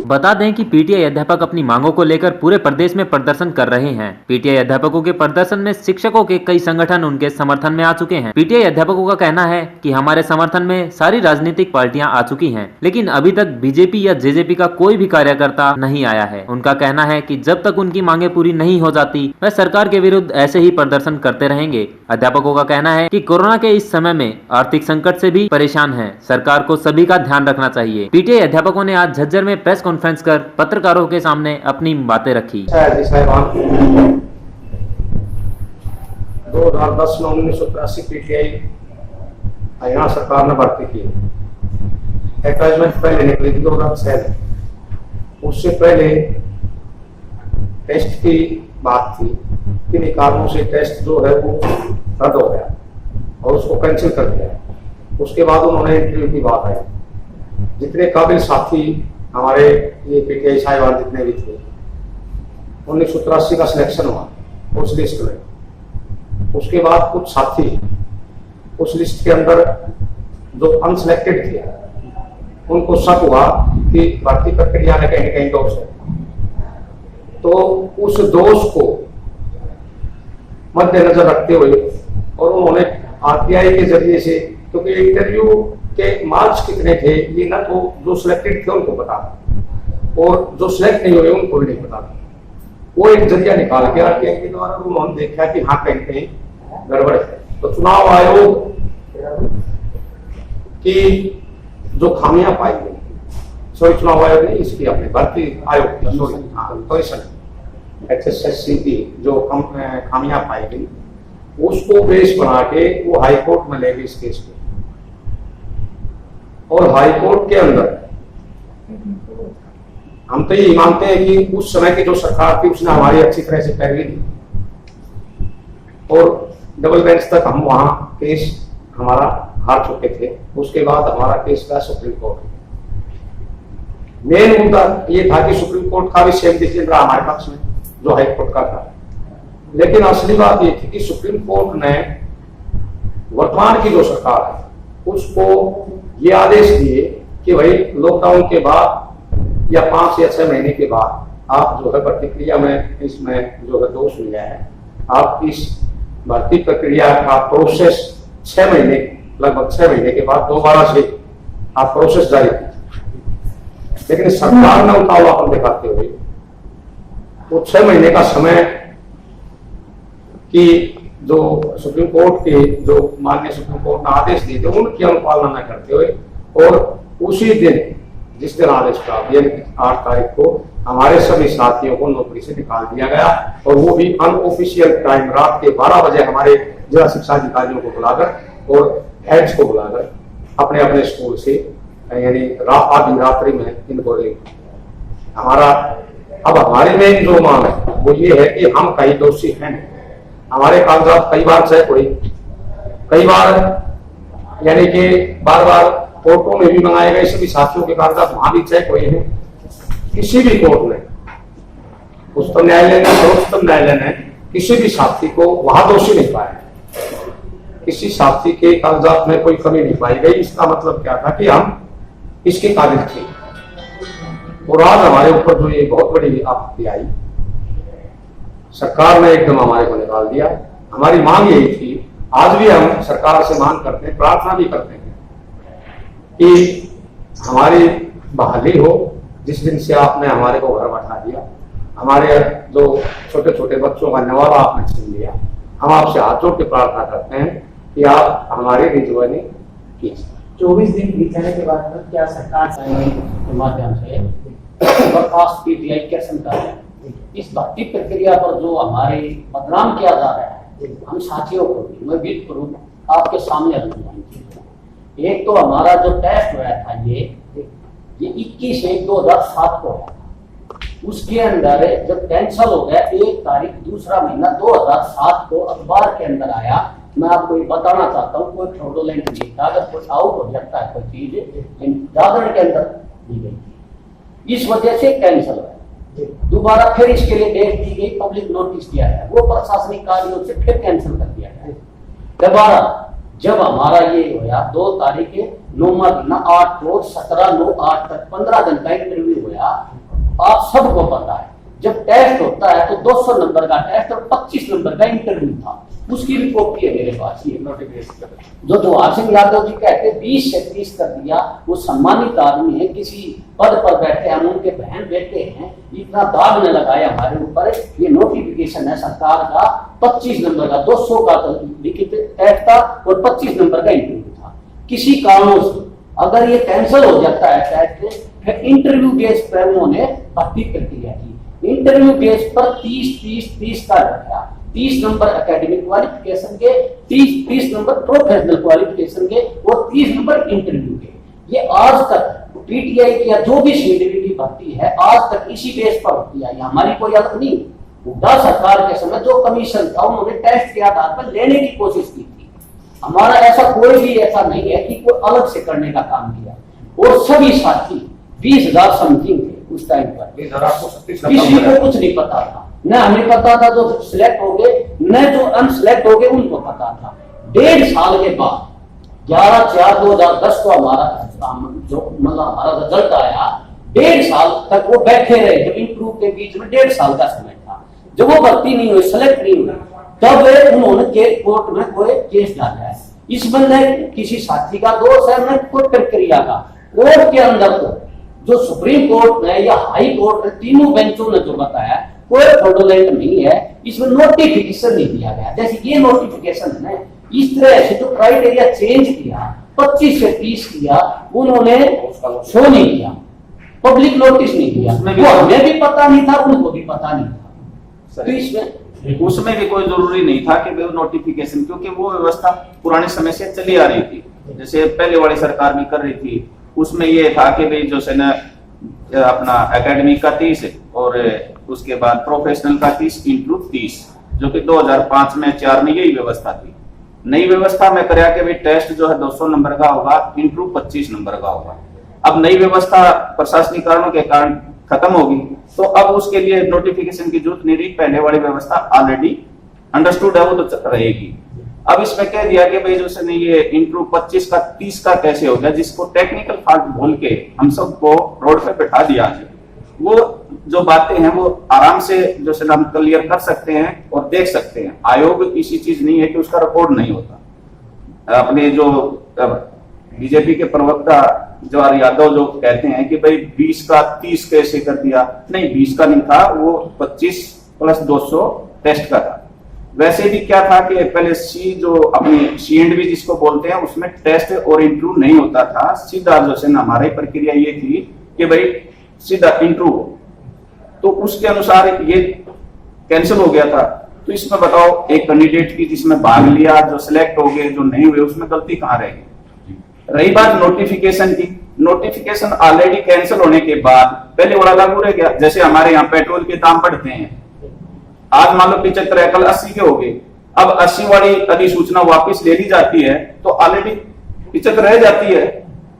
बता दें कि पीटीआई अध्यापक अपनी मांगों को लेकर पूरे प्रदेश में प्रदर्शन कर रहे हैं। पीटीआई अध्यापकों के प्रदर्शन में शिक्षकों के कई संगठन उनके समर्थन में आ चुके हैं। पीटीआई अध्यापकों का कहना है कि हमारे समर्थन में सारी राजनीतिक पार्टियां आ चुकी हैं, लेकिन अभी तक बीजेपी या जेजेपी का कोई भी कार्यकर्ता नहीं आया है। उनका कहना है कि जब तक उनकी मांगे पूरी नहीं हो जाती वह सरकार के विरुद्ध ऐसे ही प्रदर्शन करते रहेंगे। अध्यापकों का कहना है कि कोरोना के इस समय में आर्थिक संकट से भी परेशान है, सरकार को सभी का ध्यान रखना चाहिए। पीटीआई अध्यापकों ने आज झज्जर में प्रेस कॉन्फ्रेंस कर पत्रकारों के सामने अपनी बातें रखी। 2010 में 1983 पीटीआई हरियाणा सरकार ने भर्ती की। एडवर्टाइजमेंट पहले निकली थी 2006 में। उससे पहले टेस्ट की बात थी, किन्हीं कारणों से टेस्ट जो है वो रद्द हो गया और उसको कैंसिल कर दिया। उसके बाद उन्होंने इंटरव्यू की बात आई। जितने काबिल साथी हमारे ये पीटीआई साहिबान जितने भी थे, 1983 का सिलेक्शन हुआ उस लिस्ट में। उसके बाद कुछ साथी उस लिस्ट के अंदर जो अनसिलेक्टेड थे उनको शक हुआ कि भर्ती प्रक्रिया में कहीं कहीं दोष है, तो उस दोष को मद्देनजर रखते हुए और उन्होंने आरटीआई के जरिए से, क्योंकि इंटरव्यू के मार्क्स कितने थे ये ना तो जो सिलेक्टेड थे उनको पता और जो सिलेक्ट नहीं हुए उनको भी नहीं पता, वो एक जरिया निकाल के आरटीआई के द्वारा उन्होंने देखा कि हाँ कहीं कहीं गड़बड़ है। तो चुनाव आयोग की जो खामियां पाई गई, सॉरी चुनाव आयोग नहीं, इसकी अपने भर्ती आयोग की, सॉरी एचएसएससी की जो खामियां पाई गई उसको बेस बना के वो हाई कोर्ट में ले गई इस केस को। और हाई कोर्ट के अंदर हम तो ये मानते हैं कि उस समय की जो सरकार थी उसने हमारी अच्छी तरह से पैरवी दी और डबल बेंच तक हम वहां केस हमारा हार चुके थे। उसके बाद हमारा केस गया सुप्रीम कोर्ट। मेन मुद्दा ये था कि सुप्रीम कोर्ट का भी सेम डिसीजन रहा हमारे पक्ष में जो हाई कोर्ट का था, लेकिन असली बात ये थी कि सुप्रीम कोर्ट ने वर्तमान की जो सरकार है उसको ये आदेश दिए कि भाई लॉकडाउन के बाद या 5 या 6 महीने के बाद आप जो है प्रतिक्रिया में इसमें जो है दोष मिला है, आप इस भर्ती प्रक्रिया का प्रोसेस 6 महीने लगभग 6 महीने के बाद दोबारा से आप प्रोसेस जारी कीजिए। लेकिन सरकार ने उतावलापन दिखाते हुए वो 6 महीने का समय की जो सुप्रीम कोर्ट के जो माननीय सुप्रीम कोर्ट ने आदेश दिए थे उनकी अनुपालना न करते हुए और उसी दिन जिस दिन आदेश प्राप्त यानी 8 तारीख को हमारे सभी साथियों को नौकरी से निकाल दिया गया और वो भी अनऑफिशियल टाइम रात के 12 बजे हमारे जिला शिक्षा अधिकारियों को बुलाकर और हेड्स को बुलाकर अपने अपने स्कूल से यानी आधी रात्रि में इनको हमारा अब हमारी मेन जो मांग है वो ये है कि हम कहीं दोषी हैं। हमारे कागजात कई बार चेक हुए, कई बार यानी कि बार बार कोर्टों में भी मंगाए गए सभी साथियों के कागजात वहां भी चेक हुए हैं। किसी भी कोर्ट ने उच्चतम न्यायालय ने सर्वोच्चतम न्यायालय ने किसी भी साथी को वहां दोषी नहीं पाया। किसी साथी के कागजात में कोई कमी नहीं पाई गई। इसका मतलब क्या था कि हम इसके काबिल थे और आज हमारे ऊपर जो ये बहुत बड़ी आपत्ति आई, सरकार ने एकदम हमारे को निकाल दिया। हमारी मांग यही थी, आज भी हम सरकार से मांग करते हैं, प्रार्थना भी करते हैं कि हमारी बहाली हो। जिस दिन से आपने हमारे को घर बैठा दिया, हमारे जो छोटे छोटे बच्चों का नवाला आपने छीन लिया, हम आपसे हाथ जोड़ के प्रार्थना करते हैं कि आप हमारी रिजवानी कीजिए। 24 दिन बीतने के बाद क्या सरकार के माध्यम से बर्खास्त पीटीआई क्या समझा है इस भर्ती प्रक्रिया पर जो हमारे बदनाम किया जा रहा है, हम साथियों को भी मैं भी आपके सामने रखूंगा। एक तो हमारा जो टेस्ट हुआ था ये 21/1/2007 को है, उसके अंदर जब कैंसल हो गया 1 तारीख 2 महीना 2007 को अखबार के अंदर आया। मैं आपको ये बताना चाहता हूँ कोई फ्रॉडुलेंट नहीं था, अगर कुछ आउट हो जाता है कोई चीज जागरण के अंदर दी गई, इस वजह से कैंसल हुआ। दोबारा फिर इसके लिए डेट दी गई, पब्लिक नोटिस दिया गया, वो प्रशासनिक कार्यों से फिर कैंसिल कर दिया गया। दोबारा जब हमारा ये हुआ 2 तारीख 9वां महीना 8 को 17/9/8 तक 15 दिन का इंटरव्यू हुआ। आप सबको पता है जब टेस्ट होता है तो 200 नंबर का टेस्ट और 25 नंबर का इंटरव्यू था। उसकी भी कॉपी है मेरे पास। ये जो जवाहर सिंह यादव जी कहते 20 से 30 कर दिया, वो सम्मानित आदमी है, किसी पद पर बैठे हैं, उनके बहन बेटे हैं, इतना दाग न लगाए हमारे ऊपर। ये नोटिफिकेशन है सरकार का, 25 नंबर का 200 का लिखित टेस्ट था और 25 नंबर का इंटरव्यू था। किसी कारणों से अगर ये कैंसिल हो जाता है टेस्ट, फिर इंटरव्यू बेस पर उन्होंने भर्ती प्रक्रिया की। इंटरव्यू बेस पर 30 का रखा, 30 नंबर एकेडमिक क्वालिफिकेशन के, 30 नंबर प्रोफेशनल क्वालिफिकेशन के और 30 नंबर इंटरव्यू के। ये आज तक पीटीआई की या जो भी सीडीवी की भर्ती है आज तक इसी बेस पर होती है। हमारी कोई अलग नहीं। हुड्डा सरकार के समय जो कमीशन था उन्होंने टेस्ट के आधार पर लेने की कोशिश की थी। हमारा ऐसा कोई भी ऐसा नहीं है कि कोई अलग से करने का काम किया। और सभी साथी 20,000 समथिंग थे उस टाइम पर, किसी को कुछ नहीं पता था। न हमें पता था जो सिलेक्ट हो गए, न जो अनसिलेक्ट हो गए उनको पता था। 1.5 साल के बाद 11/4/2010 को हमारा जो मतलब हमारा रिजल्ट आया, 1.5 साल तक वो बैठे रहे। जब इंटरव्यू के बीच में 1.5 साल का समय था, जब वो भर्ती नहीं हुई, सिलेक्ट नहीं हुई, तब उन्होंने कोर्ट में कोई केस डाला है। इस बंदे किसी साथी का दोष है, न कोई प्रक्रिया का। कोर्ट के अंदर तो जो सुप्रीम कोर्ट ने या हाई कोर्ट ने, तीनों बेंचों ने जो बताया कोई फ्रॉडुलेंट नहीं है। इसमें नोटिफिकेशन नहीं दिया गया। जैसे ये नोटिफिकेशन है, इस तरह से जो क्राइटेरिया चेंज किया, 25 से 30 किया, उन्होंने शो नहीं किया, पब्लिक नोटिस नहीं दिया। वो हमें भी पता नहीं था, उनको भी पता नहीं था। तो इसमें उसमें भी कोई जरूरी नहीं था कि नोटिफिकेशन, क्योंकि वो व्यवस्था पुराने समय से चली आ रही थी। जैसे पहले वाली सरकार भी कर रही थी, उसमें ये था कि भाई जो है ना अपना एकेडमिक का 30 और उसके बाद प्रोफेशनल का 30 इंटू 30, जो कि 2005 में 4 में यही व्यवस्था थी। नई व्यवस्था में कराया कि भाई टेस्ट जो है 200 नंबर का होगा, इंटू 25 नंबर का होगा। अब नई व्यवस्था प्रशासनिक कारणों के कारण खत्म होगी, तो अब उसके लिए नोटिफिकेशन की जरूरत नहीं रही। पहले वाली व्यवस्था ऑलरेडी अंडरस्टूड है, वो तो रहेगी। अब इसमें कह दिया कि भाई जो से नहीं ये इंटरव्यू 25 का 30 का कैसे हो गया, जिसको टेक्निकल फॉल्ट बोल के हम सबको रोड पे बैठा दिया है। वो जो बातें हैं वो आराम से जो से हम क्लियर कर सकते हैं और देख सकते हैं। आयोग इसी चीज नहीं है कि उसका रिकॉर्ड नहीं होता। अपने जो बीजेपी के प्रवक्ता जवाहर यादव जो कहते हैं कि भाई 20 का 30 कैसे कर दिया, नहीं 20 का नहीं था, वो 25 + 200 टेस्ट का था। वैसे भी क्या था कि पहले सी जो अपनी C&B जिसको बोलते हैं, उसमें टेस्ट और इंटरव्यू नहीं होता था। सीधा जो है ना हमारी प्रक्रिया ये थी कि भाई सीधा इंटरव्यू, तो उसके अनुसार ये कैंसिल हो गया था। तो इसमें बताओ एक कैंडिडेट की जिसमें भाग लिया, जो सिलेक्ट हो गए, जो नहीं हुए, उसमें गलती कहाँ रहेगी। रही बात नोटिफिकेशन की, नोटिफिकेशन ऑलरेडी कैंसिल होने के बाद पहले वाला लागू रह गया। जैसे हमारे यहाँ पेट्रोल के दाम बढ़ते हैं, आज मान लो 75 है, कल 80 के हो गए। अब 80 वाली अधिसूचना वापस ले ली जाती है तो ऑलरेडी 75 रह जाती है।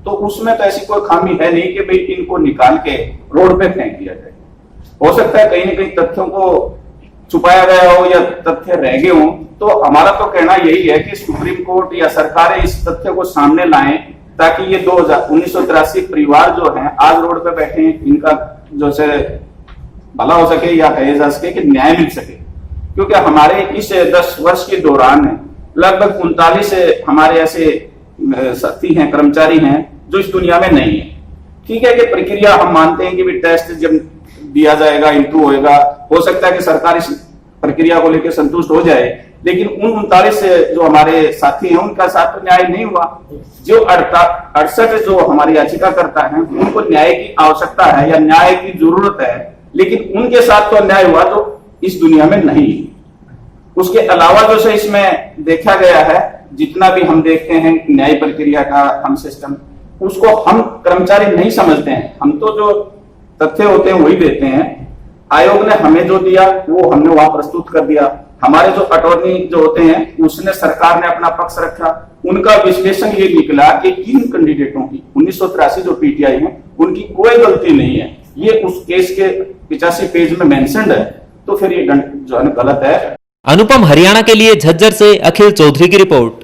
तो उसमें तो ऐसी कोई खामी है नहीं कि भाई इनको निकाल के रोड पे फेंक दिया जाए। हो सकता है कहीं ना कहीं तथ्यों को छुपाया गया हो या तथ्य रह गए हो। तो हमारा तो कहना यही है कि सुप्रीम कोर्ट या सरकारें इस तथ्य को सामने लाएं, ताकि ये 1983 परिवार जो है आज रोड पे बैठे हैं, इनका जो से भला हो सके या कहे जा सके कि न्याय मिल सके। क्योंकि हमारे इस 10 वर्ष के दौरान लगभग 39 हमारे ऐसे साथी हैं, कर्मचारी हैं जो इस दुनिया में नहीं है। ठीक है कि प्रक्रिया हम मानते हैं कि भी टेस्ट जब दिया जाएगा, इंटरव्यू होएगा, हो सकता है कि सरकार इस प्रक्रिया को लेकर संतुष्ट हो जाए, लेकिन उन 39 जो हमारे साथी हैं उनका साथ तो न्याय नहीं हुआ। जो 68 जो हमारी याचिका करता है उनको न्याय की आवश्यकता है या न्याय की जरूरत है, लेकिन उनके साथ तो अन्याय हुआ जो इस दुनिया में नहीं। उसके अलावा जो से इसमें देखा गया है, जितना भी हम देखते हैं न्याय प्रक्रिया का हम सिस्टम, उसको हम कर्मचारी नहीं समझते हैं। हम तो जो तथ्य होते हैं वही देते हैं। आयोग ने हमें जो दिया वो हमने वहां प्रस्तुत कर दिया। हमारे जो अटॉर्नी जो होते हैं उसने, सरकार ने अपना पक्ष रखा। उनका विश्लेषण ये निकला कि इन कैंडिडेटों की 1983 जो पीटीआई है उनकी कोई गलती नहीं है। ये उस केस के 85 पेज में मेंशन्ड है। तो फिर ये जो है गलत है। अनुपम हरियाणा के लिए झज्जर से अखिल चौधरी की रिपोर्ट।